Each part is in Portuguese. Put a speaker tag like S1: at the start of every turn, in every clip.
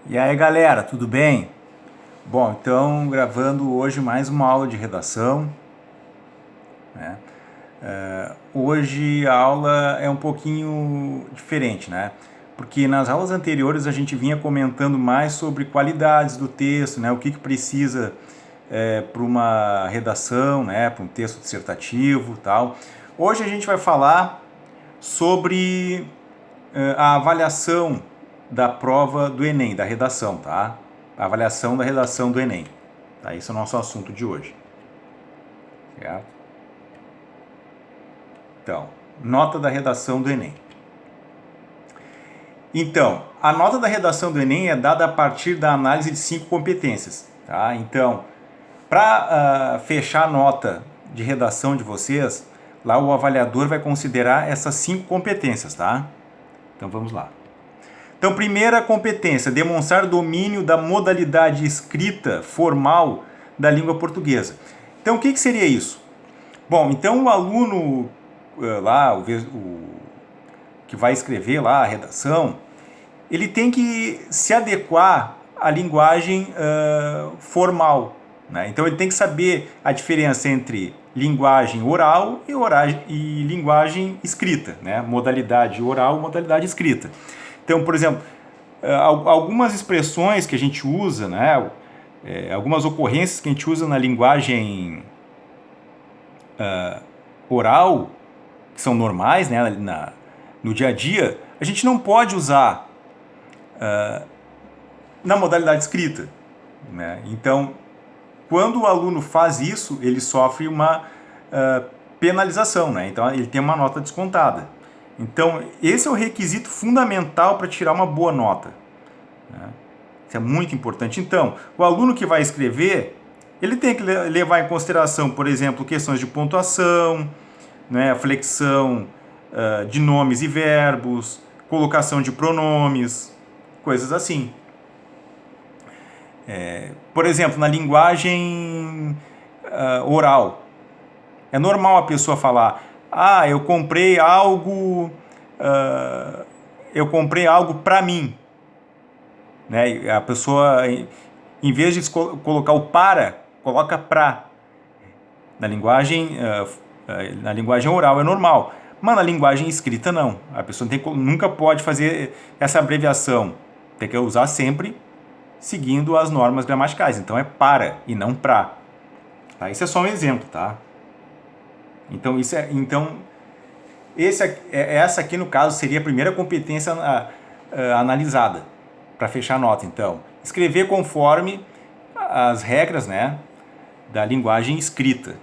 S1: E aí galera, tudo bem? Bom, então gravando hoje mais uma aula de redação, né? Hoje a aula é um pouquinho diferente, né? Porque nas aulas anteriores a gente vinha comentando mais sobre qualidades do texto, né? O que precisa para uma redação, né? Para um texto dissertativo e tal. Hoje a gente vai falar sobre a avaliação da prova do Enem, da redação, tá? A avaliação da redação do Enem. Tá? Esse é o nosso assunto de hoje. Certo? Então, nota da redação do Enem. Então, a nota da redação do Enem é dada a partir da análise de 5 competências. Tá? Então, para fechar a nota de redação de vocês, lá o avaliador vai considerar essas 5 competências, tá? Então vamos lá. Então, primeira competência, demonstrar domínio da modalidade escrita formal da língua portuguesa. Então, o que seria isso? Bom, então o aluno lá, o que vai escrever lá a redação, ele tem que se adequar à linguagem formal, né? Então, ele tem que saber a diferença entre linguagem oral e linguagem escrita, né? Modalidade oral e modalidade escrita. Então, por exemplo, algumas expressões que a gente usa, né, algumas ocorrências que a gente usa na linguagem oral, que são normais, né, no dia a dia, a gente não pode usar na modalidade escrita, né? Então, quando o aluno faz isso, ele sofre uma penalização, né? Então, ele tem uma nota descontada. Então, esse é o requisito fundamental para tirar uma boa nota, né? Isso é muito importante. Então, o aluno que vai escrever, ele tem que levar em consideração, por exemplo, questões de pontuação, né, flexão de nomes e verbos, colocação de pronomes, coisas assim. Por exemplo, na linguagem oral, é normal a pessoa falar: "Ah, eu comprei algo para mim", né? A pessoa, em vez de colocar o para, coloca pra. Na linguagem oral é normal, mas na linguagem escrita não. A pessoa nunca pode fazer essa abreviação. Tem que usar sempre seguindo as normas gramaticais. Então é para e não pra. Tá? Isso é só um exemplo, tá? Então essa aqui no caso seria a primeira competência analisada para fechar a nota. Então, escrever conforme as regras, né, da linguagem escrita.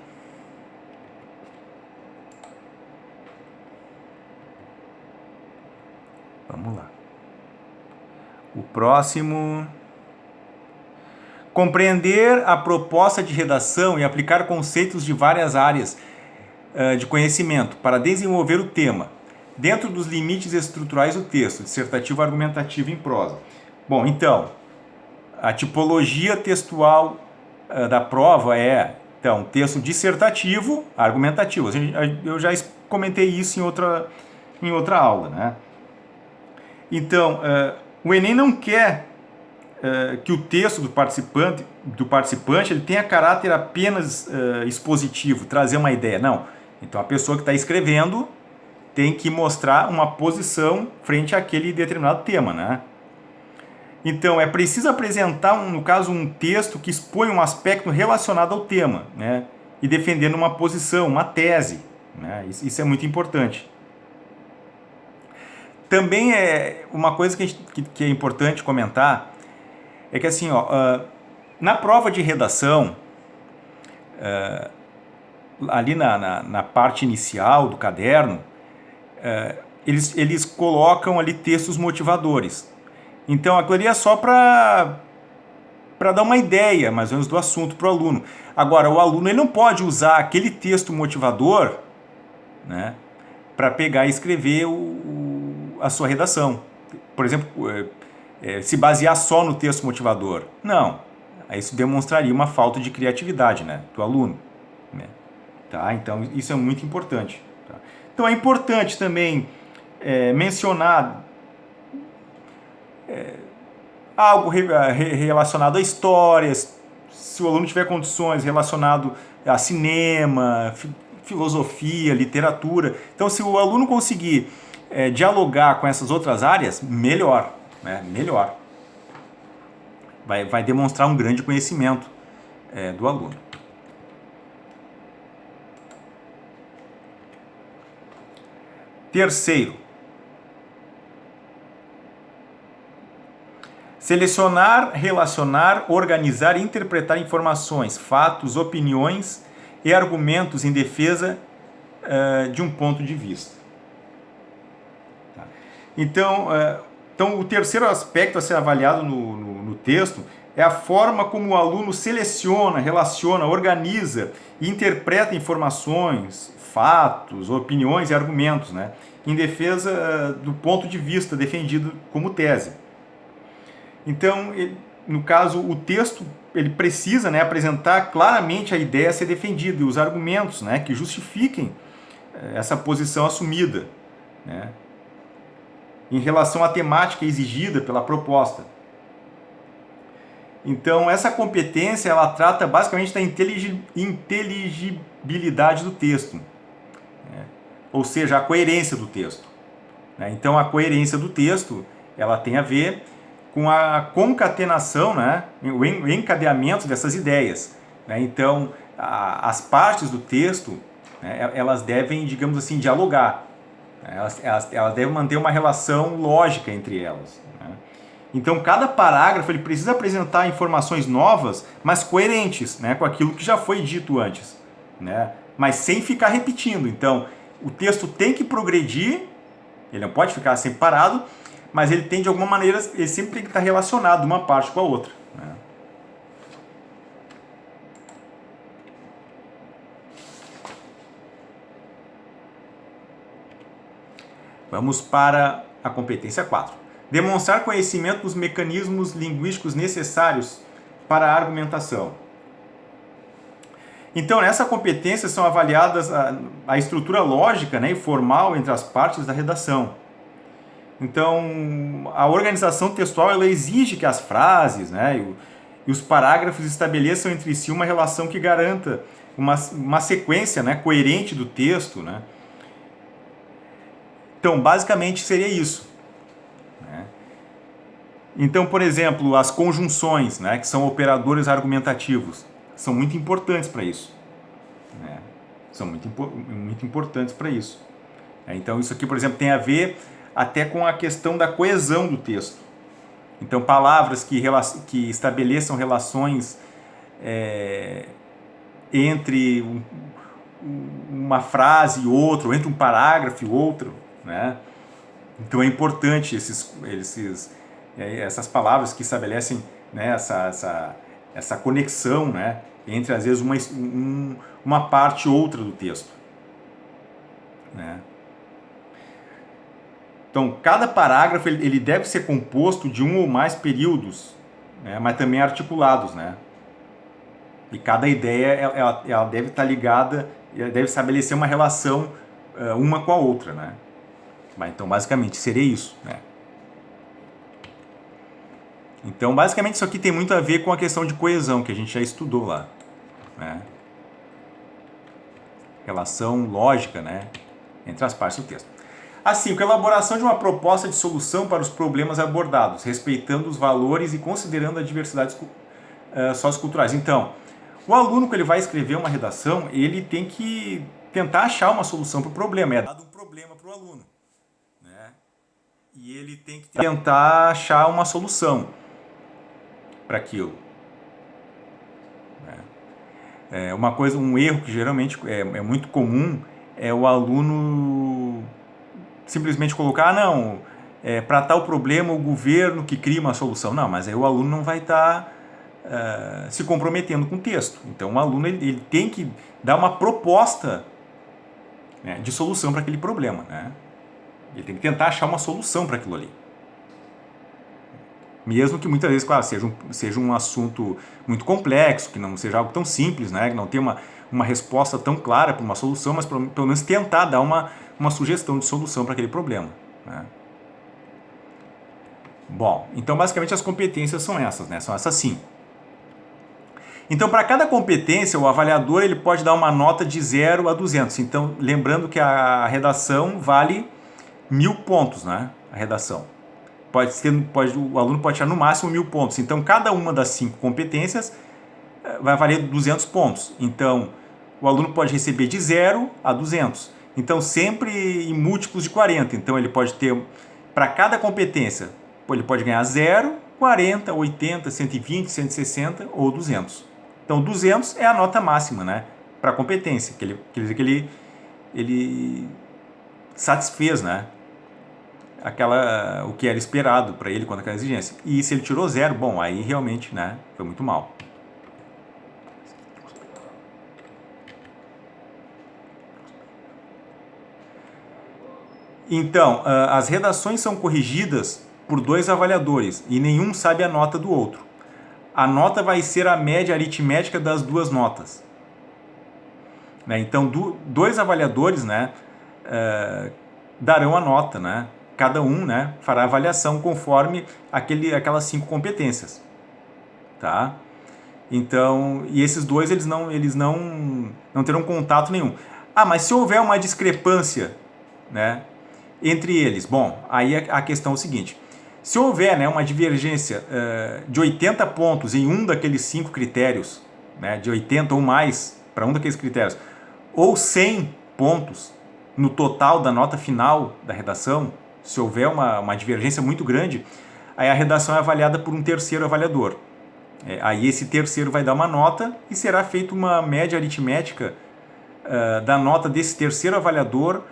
S1: Vamos lá. O próximo. Compreender a proposta de redação e aplicar conceitos de várias áreas de conhecimento para desenvolver o tema, dentro dos limites estruturais do texto, dissertativo, argumentativo em prosa. Bom, então, a tipologia textual da prova é, então, texto dissertativo, argumentativo. Eu já comentei isso em outra aula, né? Então, o Enem não quer que o texto do participante ele tenha caráter apenas expositivo, trazer uma ideia. Não. Então, a pessoa que está escrevendo tem que mostrar uma posição frente àquele determinado tema, né? Então, é preciso apresentar, no caso, um texto que expõe um aspecto relacionado ao tema, né? E defendendo uma posição, uma tese, né? Isso é muito importante. Também é uma coisa que é importante comentar, é que assim, ó, na prova de redação, ali na parte inicial do caderno, eles colocam ali textos motivadores. Então aquilo ali é só para dar uma ideia, mais ou menos, do assunto para o aluno. Agora, o aluno ele não pode usar aquele texto motivador, né, para pegar e escrever a sua redação. Por exemplo, se basear só no texto motivador. Não. Isso demonstraria uma falta de criatividade, né, do aluno, né? Tá? Então, isso é muito importante. Tá? Então, é importante também mencionar algo relacionado a histórias, se o aluno tiver condições, relacionado a cinema, filosofia, literatura. Então, se o aluno conseguir dialogar com essas outras áreas, melhor, né? Melhor. Vai demonstrar um grande conhecimento do aluno. Terceiro, selecionar, relacionar, organizar e interpretar informações, fatos, opiniões e argumentos em defesa de um ponto de vista. Tá? Então, o terceiro aspecto a ser avaliado no texto é a forma como o aluno seleciona, relaciona, organiza e interpreta informações, fatos, opiniões e argumentos, né, em defesa do ponto de vista defendido como tese. Então, no caso, o texto ele precisa, né, apresentar claramente a ideia a ser defendida e os argumentos, né, que justifiquem essa posição assumida, né, em relação à temática exigida pela proposta. Então, essa competência ela trata basicamente da inteligibilidade do texto, né, ou seja, a coerência do texto. Né. Então, a coerência do texto ela tem a ver com a concatenação, né, o encadeamento dessas ideias. Né. Então, as partes do texto, né, elas devem, digamos assim, dialogar. Elas devem manter uma relação lógica entre elas. Né. Então, cada parágrafo ele precisa apresentar informações novas, mas coerentes, né, com aquilo que já foi dito antes. Né, mas sem ficar repetindo. Então, o texto tem que progredir, ele não pode ficar sempre parado, mas ele tem, de alguma maneira, ele sempre tem que estar relacionado uma parte com a outra. Né? Vamos para a competência 4. Demonstrar conhecimento dos mecanismos linguísticos necessários para a argumentação. Então, nessa competência são avaliadas a estrutura lógica, né, e formal entre as partes da redação. Então, a organização textual ela exige que as frases, né, e os parágrafos estabeleçam entre si uma relação que garanta uma sequência, né, coerente do texto. Né. Então, basicamente seria isso. Né. Então, por exemplo, as conjunções, né, que são operadores argumentativos, são muito importantes para isso. Né. São muito importantes para isso. Então, isso aqui, por exemplo, tem a ver até com a questão da coesão do texto. Então, palavras que estabeleçam relações entre uma frase e outra, ou entre um parágrafo e outro. Né? Então, é importante essas palavras que estabelecem, né, essa conexão, né, entre, às vezes, uma parte e outra do texto. Né? Então, cada parágrafo ele deve ser composto de um ou mais períodos, né, mas também articulados. Né? E cada ideia ela deve estar ligada, deve estabelecer uma relação uma com a outra. Né? Então, basicamente, seria isso. Né? Então, basicamente, isso aqui tem muito a ver com a questão de coesão, que a gente já estudou lá. Né? Relação lógica, né, entre as partes do texto. Assim, com a elaboração de uma proposta de solução para os problemas abordados, respeitando os valores e considerando as diversidades socioculturais. Então, o aluno, quando ele vai escrever uma redação, ele tem que tentar achar uma solução para o problema. É dado um problema para o aluno. Né? E ele tem que tentar achar uma solução para aquilo. Um erro que geralmente é muito comum é o aluno simplesmente colocar, para tal problema o governo que cria uma solução. Não, mas aí o aluno não vai estar se comprometendo com o texto. Então o aluno ele tem que dar uma proposta, né, de solução para aquele problema. Né? Ele tem que tentar achar uma solução para aquilo ali. Mesmo que muitas vezes, claro, seja um assunto muito complexo, que não seja algo tão simples, né, que não tenha uma resposta tão clara para uma solução, mas pelo menos tentar dar uma sugestão de solução para aquele problema. Né? Bom, então basicamente as competências são essas, né? São essas 5. Então, para cada competência, o avaliador ele pode dar uma nota de 0 a 200. Então, lembrando que a redação vale 1000 pontos, né? A redação. O aluno pode tirar no máximo 1000 pontos. Então, cada uma das 5 competências vai valer 200 pontos. Então, o aluno pode receber de 0 a 200. Então, sempre em múltiplos de 40. Então, ele pode ter, para cada competência, ele pode ganhar 0, 40, 80, 120, 160 ou 200. Então, 200 é a nota máxima, né, para a competência, quer dizer que ele satisfez, né, o que era esperado para ele quanto àquela exigência. E se ele tirou 0, bom, aí realmente, né, foi muito mal. Então, as redações são corrigidas por 2 avaliadores e nenhum sabe a nota do outro. A nota vai ser a média aritmética das 2 notas. Né? Então, 2 avaliadores, né, darão a nota, né? Cada um, né, fará a avaliação conforme aquelas 5 competências. Tá? Então, e esses 2 eles não terão contato nenhum. Ah, mas se houver uma discrepância, né, entre eles, bom, aí a questão é o seguinte: se houver, né, uma divergência de 80 pontos em um daqueles 5 critérios, né, de 80 ou mais para um daqueles critérios, ou 100 pontos no total da nota final da redação, se houver uma divergência muito grande, aí a redação é avaliada por um terceiro avaliador. Aí esse terceiro vai dar uma nota e será feita uma média aritmética da nota desse terceiro avaliador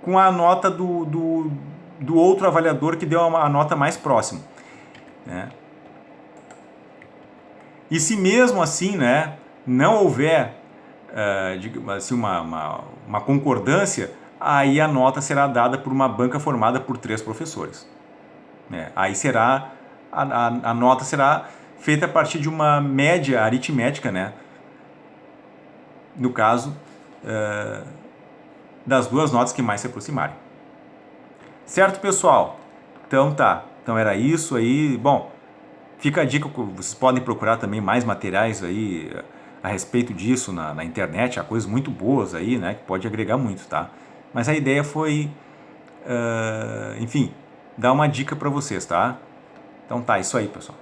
S1: com a nota do outro avaliador que deu a nota mais próxima. Né? E se mesmo assim, né, não houver assim, uma concordância, aí a nota será dada por uma banca formada por 3 professores. Aí a nota será feita a partir de uma média aritmética, né, no caso das 2 notas que mais se aproximarem. Certo, pessoal? Então tá. Então era isso aí. Bom, fica a dica, vocês podem procurar também mais materiais aí a respeito disso na internet. Há coisas muito boas aí, né, que pode agregar muito, tá? Mas a ideia foi, enfim, dar uma dica para vocês, tá? Então tá, isso aí, pessoal.